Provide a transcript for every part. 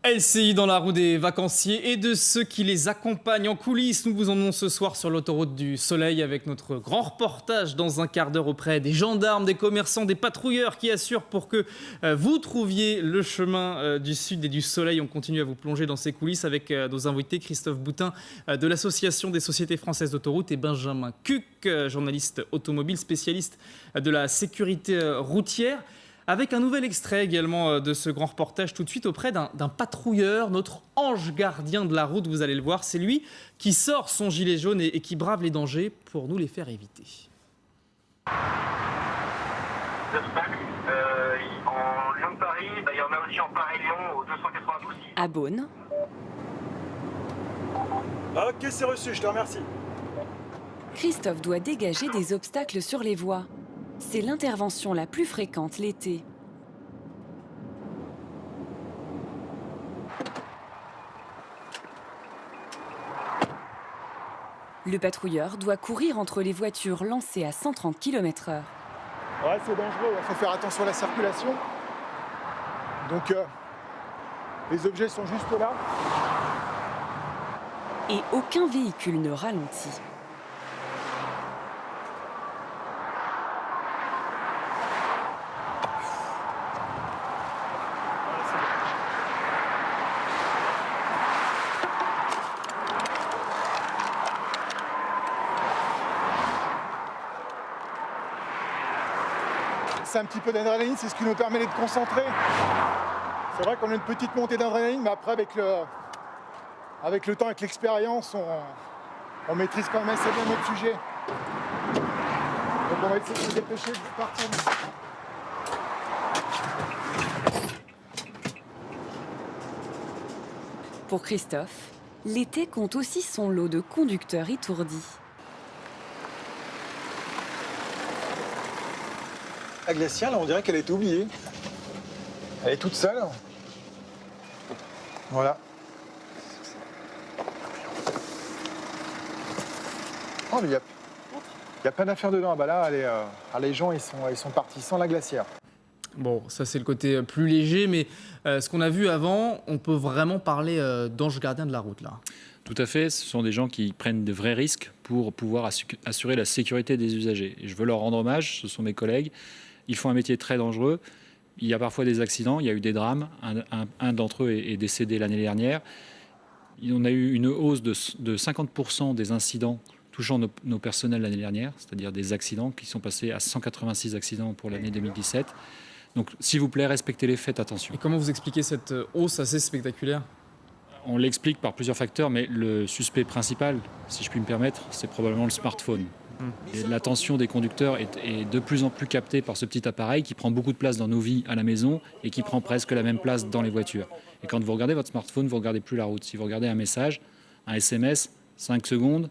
LCI dans la roue des vacanciers et de ceux qui les accompagnent en coulisses. Nous vous emmenons ce soir sur l'autoroute du Soleil avec notre grand reportage dans un quart d'heure auprès des gendarmes, des commerçants, des patrouilleurs qui assurent pour que vous trouviez le chemin du Sud et du Soleil. On continue à vous plonger dans ces coulisses avec nos invités Christophe Boutin de l'Association des sociétés françaises d'autoroute et Benjamin Cuc, journaliste automobile spécialiste de la sécurité routière. Avec un nouvel extrait également de ce grand reportage tout de suite auprès d'un patrouilleur, notre ange gardien de la route, vous allez le voir. C'est lui qui sort son gilet jaune et qui brave les dangers pour nous les faire éviter. En Lyon-Paris, il y en a aussi en Paris-Lyon au 292. À Beaune. Ok, c'est reçu, je te remercie. Christophe doit dégager des obstacles sur les voies. C'est l'intervention la plus fréquente l'été. Le patrouilleur doit courir entre les voitures lancées à 130 km/h. Ouais, c'est dangereux, il faut faire attention à la circulation. Donc, les objets sont juste là. Et aucun véhicule ne ralentit. C'est un petit peu d'adrénaline, c'est ce qui nous permet d'être concentrés. C'est vrai qu'on a une petite montée d'adrénaline, mais après avec le temps, avec l'expérience, on maîtrise quand même assez bien notre sujet. Donc on va essayer de se dépêcher de partir d'ici. Pour Christophe, l'été compte aussi son lot de conducteurs étourdis. La glacière, là, on dirait qu'elle a été oubliée. Elle est toute seule. Voilà. Oh, mais il y a plein d'affaires dedans. Bah là, les gens, ils sont partis sans la glacière. Bon, ça c'est le côté plus léger, mais ce qu'on a vu avant, on peut vraiment parler d'ange gardien de la route là. Tout à fait, ce sont des gens qui prennent de vrais risques pour pouvoir assurer la sécurité des usagers. Et je veux leur rendre hommage, ce sont mes collègues. Ils font un métier très dangereux. Il y a parfois des accidents, il y a eu des drames. Un d'entre eux est décédé l'année dernière. On a eu une hausse de 50% des incidents touchant nos personnels l'année dernière, c'est-à-dire des accidents qui sont passés à 186 accidents pour l'année 2017. Donc, s'il vous plaît, respectez les faits, attention. Et comment vous expliquez cette hausse assez spectaculaire ? On l'explique par plusieurs facteurs, mais le suspect principal, si je puis me permettre, c'est probablement le smartphone. Et l'attention des conducteurs est de plus en plus captée par ce petit appareil qui prend beaucoup de place dans nos vies à la maison et qui prend presque la même place dans les voitures. Et quand vous regardez votre smartphone, vous ne regardez plus la route. Si vous regardez un message, un SMS, 5 secondes,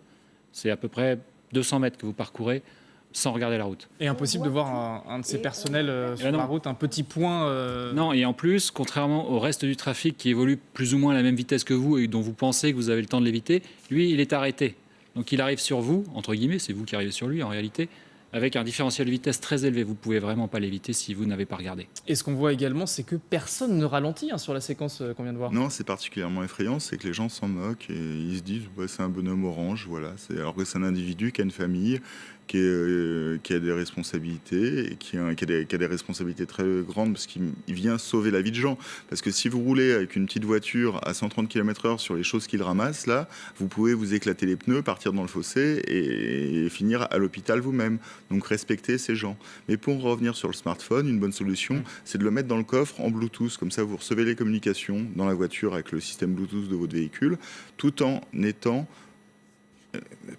c'est à peu près 200 mètres que vous parcourez sans regarder la route. Et impossible de voir un de ces personnels sur la route, un petit point... Non, et en plus, contrairement au reste du trafic qui évolue plus ou moins à la même vitesse que vous et dont vous pensez que vous avez le temps de l'éviter, lui, il est arrêté. Donc il arrive sur vous, entre guillemets, c'est vous qui arrivez sur lui en réalité, avec un différentiel de vitesse très élevé. Vous ne pouvez vraiment pas l'éviter si vous n'avez pas regardé. Et ce qu'on voit également, c'est que personne ne ralentit sur la séquence qu'on vient de voir. Non, c'est particulièrement effrayant, c'est que les gens s'en moquent et ils se disent ouais, c'est un bonhomme orange, voilà. Alors que c'est un individu qui a une famille, qui a des responsabilités et qui a des responsabilités très grandes parce qu'il vient sauver la vie de gens. Parce que si vous roulez avec une petite voiture à 130 km/h sur les choses qu'il ramasse, là, vous pouvez vous éclater les pneus, partir dans le fossé et finir à l'hôpital vous-même. Donc respectez ces gens. Mais pour revenir sur le smartphone, une bonne solution, c'est de le mettre dans le coffre en Bluetooth. Comme ça, vous recevez les communications dans la voiture avec le système Bluetooth de votre véhicule, tout en étant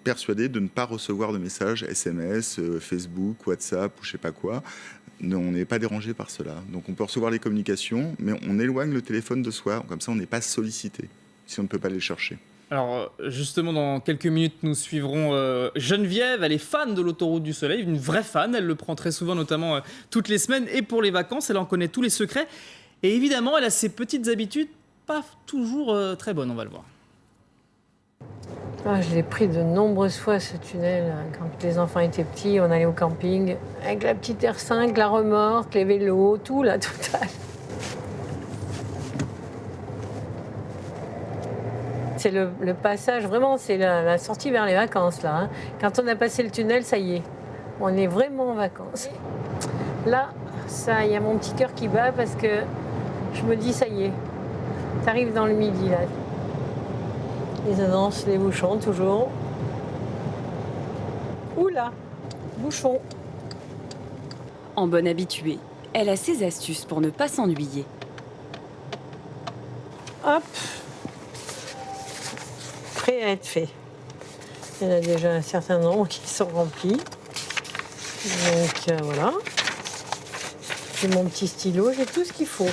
persuadé de ne pas recevoir de messages SMS, Facebook, WhatsApp ou je sais pas quoi. Non, on n'est pas dérangé par cela. Donc on peut recevoir les communications, mais on éloigne le téléphone de soi. Comme ça, on n'est pas sollicité si on ne peut pas les chercher. Alors justement, dans quelques minutes, nous suivrons Geneviève. Elle est fan de l'autoroute du Soleil, une vraie fan. Elle le prend très souvent, notamment toutes les semaines et pour les vacances. Elle en connaît tous les secrets. Et évidemment, elle a ses petites habitudes, pas toujours très bonnes, on va le voir. Ah, je l'ai pris de nombreuses fois, ce tunnel. Quand les enfants étaient petits, on allait au camping avec la petite R5, la remorque, les vélos, tout la totale. C'est le passage, vraiment, c'est la sortie vers les vacances, là. Hein. Quand on a passé le tunnel, ça y est, on est vraiment en vacances. Là, ça, il y a mon petit cœur qui bat parce que je me dis, ça y est, t'arrives dans le midi, là. Les annonces, les bouchons, toujours. Oula, bouchon. En bonne habituée, elle a ses astuces pour ne pas s'ennuyer. Hop, prêt à être fait. Il y en a déjà un certain nombre qui sont remplis. Donc voilà. J'ai mon petit stylo, j'ai tout ce qu'il faut.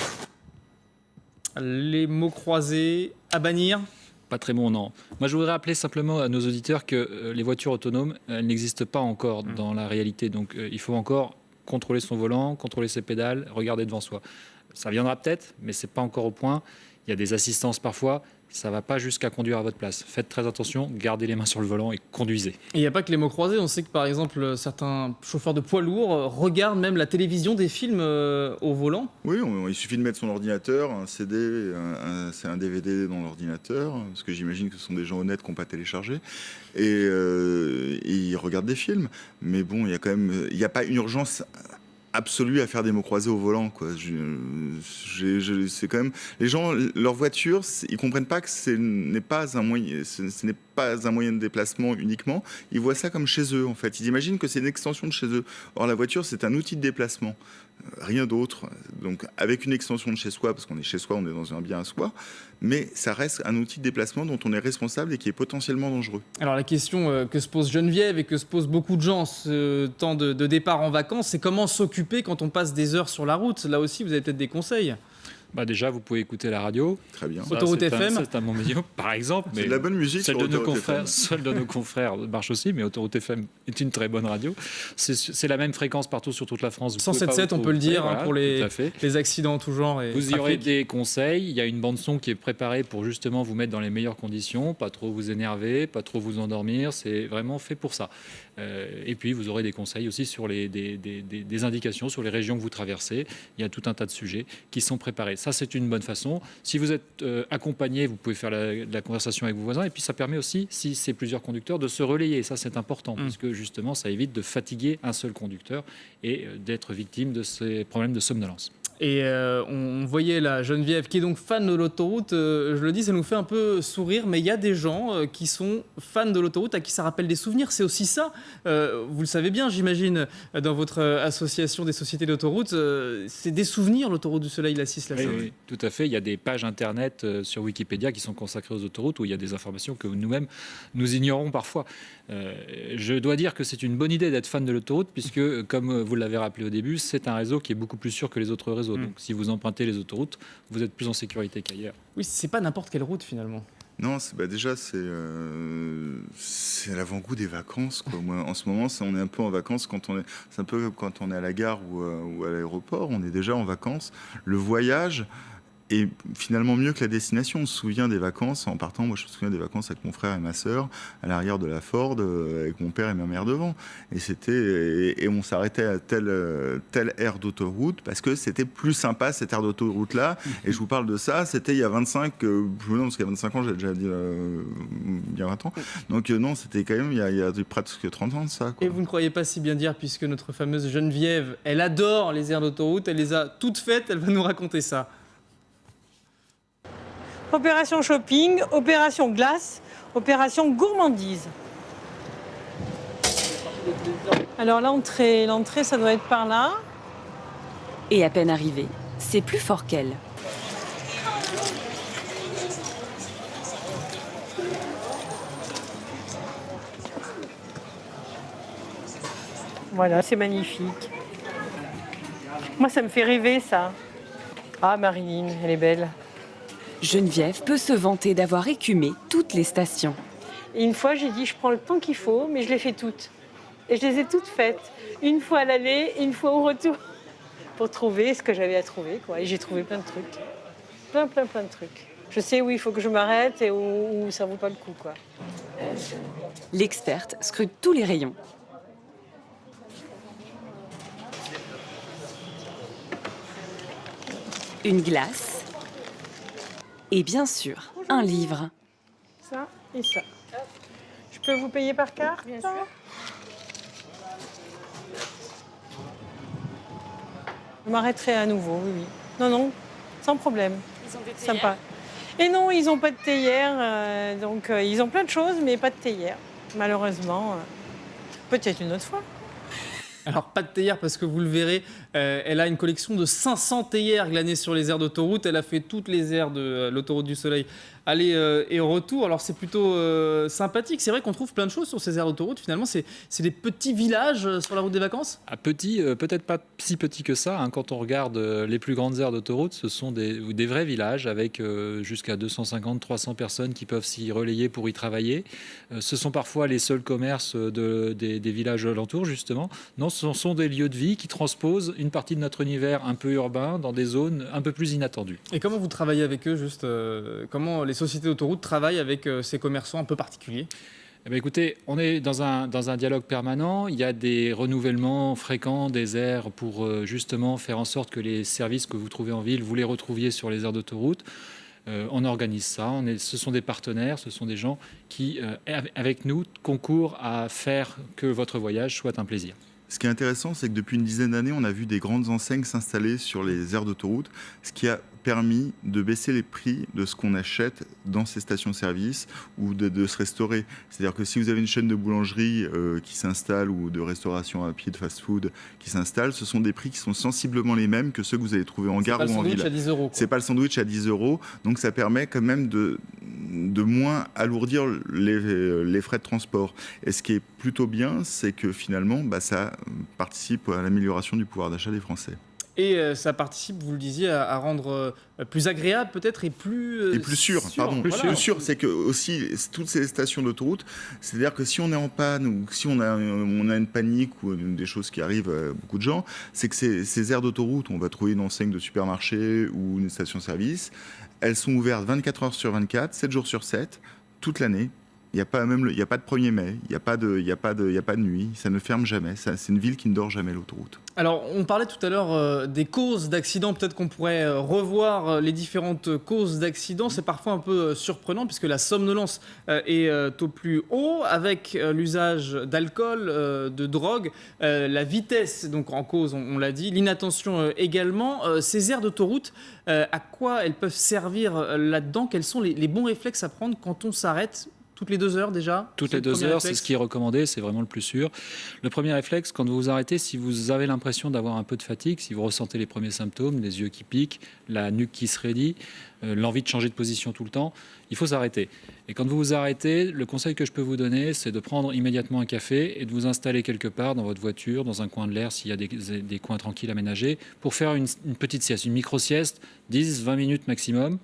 Les mots croisés à bannir. Pas très bon, non. Moi, je voudrais rappeler simplement à nos auditeurs que les voitures autonomes, elles n'existent pas encore dans la réalité. Donc, il faut encore contrôler son volant, contrôler ses pédales, regarder devant soi. Ça viendra peut-être, mais c'est pas encore au point. Il y a des assistances parfois. Ça ne va pas jusqu'à conduire à votre place. Faites très attention, gardez les mains sur le volant et conduisez. Et il n'y a pas que les mots croisés. On sait que par exemple, certains chauffeurs de poids lourds regardent même la télévision des films au volant. Oui, il suffit de mettre son ordinateur, un CD, c'est un DVD dans l'ordinateur, parce que j'imagine que ce sont des gens honnêtes qui n'ont pas téléchargé, et ils regardent des films. Mais bon, il n'y a pas une urgence absolue à faire des mots croisés au volant, quoi. C'est quand même les gens, leur voiture, ils comprennent pas que ce n'est pas un moyen, ce n'est pas un moyen de déplacement uniquement. Ils voient ça comme chez eux, en fait. Ils imaginent que c'est une extension de chez eux. Or, la voiture, c'est un outil de déplacement, rien d'autre. Donc, avec une extension de chez soi, parce qu'on est chez soi, on est dans un bien à soi, mais ça reste un outil de déplacement dont on est responsable et qui est potentiellement dangereux. Alors la question que se pose Geneviève et que se posent beaucoup de gens ce temps de départ en vacances, c'est comment s'occuper quand on passe des heures sur la route. Là aussi, vous avez peut-être des conseils. Déjà, vous pouvez écouter la radio. Très bien. Ça, Autoroute FM. C'est un bon médium, par exemple. C'est de la bonne musique. Celle sur de nos Autoroute confrères, FM. celle de nos confrères marche aussi, mais Autoroute FM est une très bonne radio. C'est la même fréquence partout sur toute la France. 107.7, on peut le dire, voilà, pour les accidents en tout genre. Et vous y aurez des conseils. Il y a une bande-son qui est préparée pour justement vous mettre dans les meilleures conditions, pas trop vous énerver, pas trop vous endormir. C'est vraiment fait pour ça. Et puis, vous aurez des conseils aussi sur des indications sur les régions que vous traversez. Il y a tout un tas de sujets qui sont préparés. Ça, c'est une bonne façon. Si vous êtes accompagné, vous pouvez faire la conversation avec vos voisins. Et puis, ça permet aussi, si c'est plusieurs conducteurs, de se relayer. Ça, c'est important, puisque justement, ça évite de fatiguer un seul conducteur et d'être victime de ces problèmes de somnolence. Et on voyait la Geneviève qui est donc fan de l'autoroute. Je le dis, ça nous fait un peu sourire, mais il y a des gens qui sont fans de l'autoroute, à qui ça rappelle des souvenirs. C'est aussi ça. Vous le savez bien, j'imagine, dans votre association des sociétés d'autoroute, c'est des souvenirs, l'autoroute du Soleil, la 6, la 7. Oui, tout à fait. Il y a des pages internet sur Wikipédia qui sont consacrées aux autoroutes où il y a des informations que nous-mêmes, nous ignorons parfois. Je dois dire que c'est une bonne idée d'être fan de l'autoroute puisque, comme vous l'avez rappelé au début, c'est un réseau qui est beaucoup plus sûr que les autres réseaux. Donc, si vous empruntez les autoroutes, vous êtes plus en sécurité qu'ailleurs. Oui, c'est pas n'importe quelle route finalement. Non, déjà, c'est l'avant-goût des vacances, quoi. Moi, en ce moment, on est un peu en vacances c'est un peu comme quand on est à la gare ou à l'aéroport, on est déjà en vacances. Le voyage est finalement mieux que la destination. On se souvient des vacances en partant. Moi, je me souviens des vacances avec mon frère et ma sœur à l'arrière de la Ford, avec mon père et ma mère devant. Et on s'arrêtait à telle aire d'autoroute parce que c'était plus sympa cette aire d'autoroute-là. Et je vous parle de ça, c'était il y a 25, parce qu'il y a 25 ans, j'ai déjà dit il y a 20 ans. Donc non, c'était quand même il y a presque 30 ans de ça, quoi. Et vous ne croyez pas si bien dire, puisque notre fameuse Geneviève, elle adore les aires d'autoroute, elle les a toutes faites, elle va nous raconter ça. Opération shopping, opération glace, opération gourmandise. Alors l'entrée, ça doit être par là. Et à peine arrivée, c'est plus fort qu'elle. Voilà, c'est magnifique. Moi, ça me fait rêver, ça. Ah, Marilyn, elle est belle. Geneviève peut se vanter d'avoir écumé toutes les stations. Et une fois, j'ai dit, je prends le temps qu'il faut, mais je les fais toutes. Et je les ai toutes faites. Une fois à l'aller, une fois au retour. Pour trouver ce que j'avais à trouver, quoi. Et j'ai trouvé plein de trucs. Plein de trucs. Je sais où il faut que je m'arrête et où ça vaut pas le coup, quoi. L'experte scrute tous les rayons. Une glace. Et bien sûr, un livre. ça et ça. Je peux vous payer par carte? Bien sûr. Je m'arrêterai à nouveau, oui. Non, sans problème. Ils ont des Sympa. Et non, ils n'ont pas de théière, donc ils ont plein de choses, mais pas de théière, malheureusement. Peut-être une autre fois. Alors, pas de théière, parce que vous le verrez, elle a une collection de 500 théières glanées sur les aires d'autoroute. Elle a fait toutes les aires de l'autoroute du Soleil, aller et retour. Alors, c'est plutôt sympathique. C'est vrai qu'on trouve plein de choses sur ces aires d'autoroute. Finalement, c'est des petits villages sur la route des vacances. Petit, peut-être pas si petit que ça. Quand on regarde les plus grandes aires d'autoroute, ce sont des vrais villages avec jusqu'à 250-300 personnes qui peuvent s'y relayer pour y travailler. Ce sont parfois les seuls commerces des villages alentours, justement. Non, ce sont des lieux de vie qui transposent une partie de notre univers un peu urbain dans des zones un peu plus inattendues. Et comment vous travaillez avec eux, juste comment les sociétés d'autoroute travaillent avec ces commerçants un peu particuliers? Eh bien, écoutez, on est dans un dialogue permanent. Il y a des renouvellements fréquents des aires pour justement faire en sorte que les services que vous trouvez en ville, vous les retrouviez sur les aires d'autoroute. On organise ça. Ce sont des partenaires, ce sont des gens qui, avec nous, concourent à faire que votre voyage soit un plaisir. Ce qui est intéressant, c'est que depuis une dizaine d'années, on a vu des grandes enseignes s'installer sur les aires d'autoroute, ce qui a permis de baisser les prix de ce qu'on achète dans ces stations-service ou de se restaurer. C'est-à-dire que si vous avez une chaîne de boulangerie qui s'installe ou de restauration rapide, fast-food qui s'installe, ce sont des prix qui sont sensiblement les mêmes que ceux que vous allez trouver en gare ou en ville. C'est pas le sandwich à 10 €. C'est pas le sandwich à 10 €, donc ça permet quand même de moins alourdir les frais de transport. Et ce qui est plutôt bien, c'est que finalement, ça participe à l'amélioration du pouvoir d'achat des Français. Et ça participe, vous le disiez, à rendre plus agréable peut-être et plus... Et plus sûr, pardon. Voilà. Plus sûr, c'est que aussi, toutes ces stations d'autoroute, c'est-à-dire que si on est en panne ou si on a une panique ou des choses qui arrivent à beaucoup de gens, c'est que ces aires d'autoroute, on va trouver une enseigne de supermarché ou une station-service, elles sont ouvertes 24 heures sur 24, 7 jours sur 7, toute l'année. Il n'y a pas de 1er mai, il n'y a pas de nuit, ça ne ferme jamais. C'est une ville qui ne dort jamais, l'autoroute. Alors, on parlait tout à l'heure des causes d'accidents. Peut-être qu'on pourrait revoir les différentes causes d'accidents. C'est parfois un peu surprenant puisque la somnolence est au plus haut avec l'usage d'alcool, de drogue, la vitesse donc en cause, on l'a dit, l'inattention également. Ces aires d'autoroute, à quoi elles peuvent servir là-dedans? Quels sont les bons réflexes à prendre quand on s'arrête? Toutes les 2 heures déjà? Toutes les 2 heures, c'est ce qui est recommandé, c'est vraiment le plus sûr. Le premier réflexe, quand vous vous arrêtez, si vous avez l'impression d'avoir un peu de fatigue, si vous ressentez les premiers symptômes, les yeux qui piquent, la nuque qui se raidit, l'envie de changer de position tout le temps, il faut s'arrêter. Et quand vous vous arrêtez, le conseil que je peux vous donner, c'est de prendre immédiatement un café et de vous installer quelque part dans votre voiture, dans un coin de l'air, s'il y a des coins tranquilles aménagés, pour faire une petite sieste, une micro-sieste, 10-20 minutes maximum.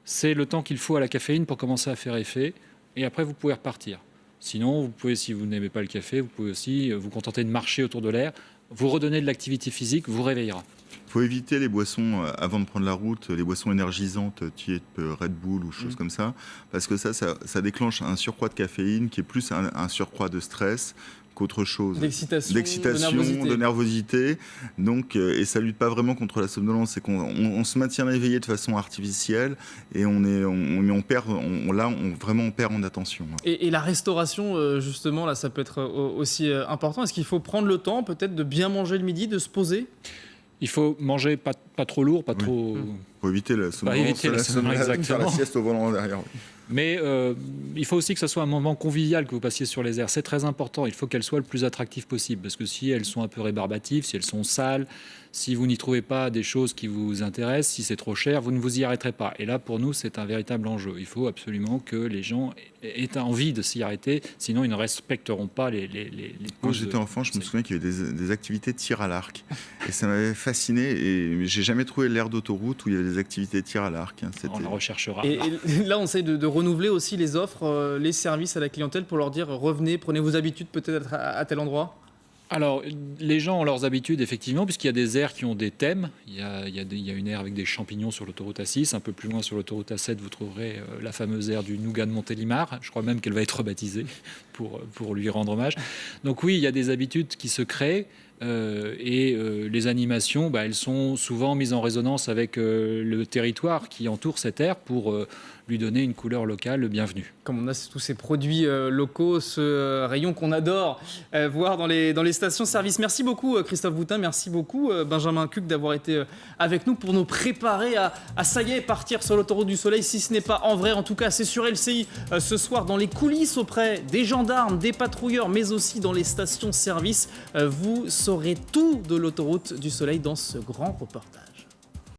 C'est le temps qu'il faut à la caféine pour commencer à faire effet. Et après, vous pouvez repartir. Sinon, vous pouvez, si vous n'aimez pas le café, vous pouvez aussi vous contenter de marcher autour de l'air. Vous redonnez de l'activité physique, vous réveillera. Il faut éviter les boissons, avant de prendre la route, les boissons énergisantes, type Red Bull ou choses comme ça, parce que ça déclenche un surcroît de caféine qui est plus un surcroît de stress qu'autre chose. D'excitation, de nervosité. Donc, et ça lutte pas vraiment contre la somnolence, c'est qu'on se maintient éveillé de façon artificielle et on perd en attention. Et la restauration, justement, là, ça peut être aussi important. Est-ce qu'il faut prendre le temps, peut-être, de bien manger le midi, de se poser? Il faut manger pas trop lourd, pas trop... Il faut éviter la somnolence, faire la sieste au volant derrière. Mais il faut aussi que ce soit un moment convivial que vous passiez sur les aires. C'est très important. Il faut qu'elles soient le plus attractives possible. Parce que si elles sont un peu rébarbatives, si elles sont sales, si vous n'y trouvez pas des choses qui vous intéressent, si c'est trop cher, vous ne vous y arrêterez pas. Et là, pour nous, c'est un véritable enjeu. Il faut absolument que les gens aient envie de s'y arrêter. Sinon, ils ne respecteront pas les Quand j'étais enfant, je me souviens qu'il y avait des activités de tir à l'arc. Et ça m'avait fasciné. Et j'ai jamais trouvé l'aire d'autoroute où il y avait des activités de tir à l'arc. On la recherchera. Et là, on essaie de renouveler aussi les offres, les services à la clientèle pour leur dire revenez, prenez vos habitudes peut-être à tel endroit. Alors, les gens ont leurs habitudes, effectivement, puisqu'il y a des aires qui ont des thèmes. Il y a une aire avec des champignons sur l'autoroute A6. Un peu plus loin, sur l'autoroute A7, vous trouverez la fameuse aire du Nougat de Montélimar. Je crois même qu'elle va être rebaptisée pour lui rendre hommage. Donc oui, il y a des habitudes qui se créent. Les animations, elles sont souvent mises en résonance avec le territoire qui entoure cette aire pour lui donner une couleur locale bienvenue. Comme on a tous ces produits locaux, ce rayon qu'on adore voir dans les stations-service. Merci beaucoup Christophe Boutin, merci beaucoup Benjamin Cuc d'avoir été avec nous pour nous préparer à ça y est, partir sur l'autoroute du Soleil, si ce n'est pas en vrai. En tout cas, c'est sur LCI ce soir dans les coulisses auprès des gendarmes, des patrouilleurs, mais aussi dans les stations-service. Vous saurez tout de l'autoroute du Soleil dans ce grand reportage.